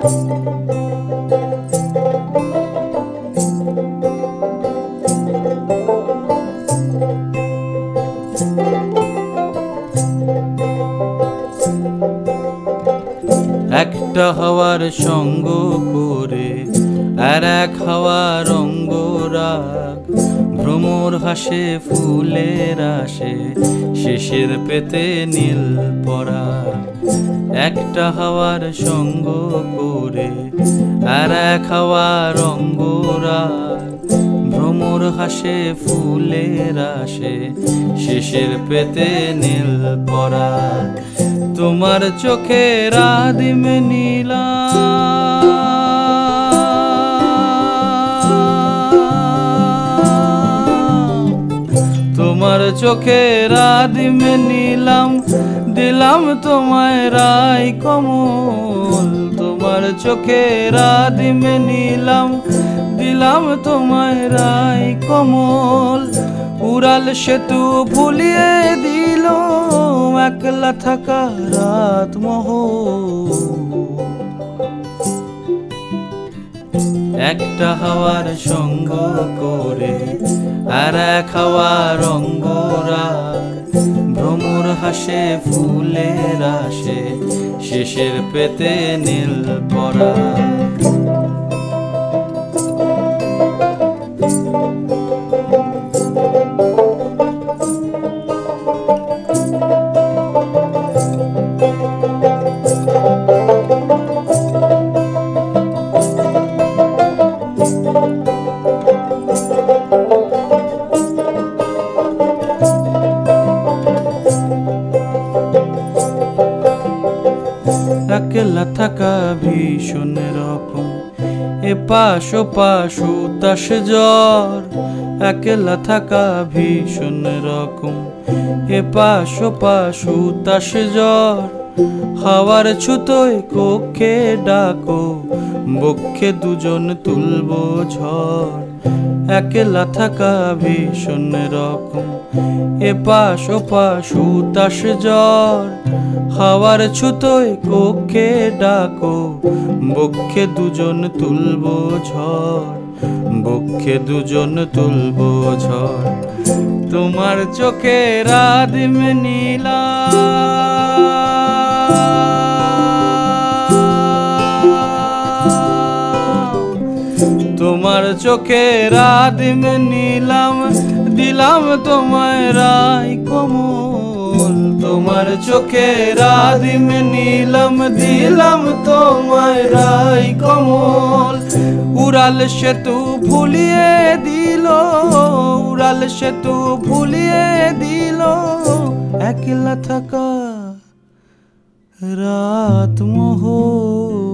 একটা হাওয়ার সঙ্গ করে আর এক হাওয়ার অঙ্গরাগ, ভ্রমর হাসে ফুলের আসে শেষের পেতে নীল পরাগ। একটা হাওয়ার সঙ্গ করে আর এক হাওয়ার অঙ্গরাগ, ভ্রমর হাসে ফুলের আসে শেষের পেতে নীল পরাগ। তোমার চোখের আদিম নীলা তোমার চোখের আদিম নীলাম, দিলাম তোমায় রাই কমল। তোমার চোখের আদিম নীলাম, দিলাম তোমায় রাই কমল। উড়াল সেতু ভুলিয়ে দিল একলা থাকা রাত মহল। একটা হাওয়ার সঙ্গ করে আর এক হাওয়ার অঙ্গরাগ, ভ্রমর হাসে ফুলের আসে শেষের পেতে নীল পরাগ। একলা থাকা ভীষণ রকম, এপাশ ওপাশ উতাস জ্বর। একলা থাকা ভীষণ রকম, এপাশ ওপাশ উতাস জ্বর। হাওয়ার ছুতোয় কক্ষে ডাকো, বক্ষে দুজন তুলবো ঝড়। একলা থাকা ভীষণ রকম, এপাশ ওপাশ উতাস জ্বর। হাওয়ার ছুতোয় কক্ষে ডাকো, বক্ষে দুজন তুলবো ঝড়। বক্ষে দুজন তুলবো ঝড়। তোমার চোখের আদিম নীলা তোমার চোখের আদিম নীলাম, দিলাম তোমায় রাই কমল। তোমার চোখের আদিম নীলাম, দিলাম তোমায় রাই কমল। উড়াল সেতু ভুলিয়ে দিল, উড়াল সেতু ভুলিয়ে দিল একলা থাকা রাত মহল।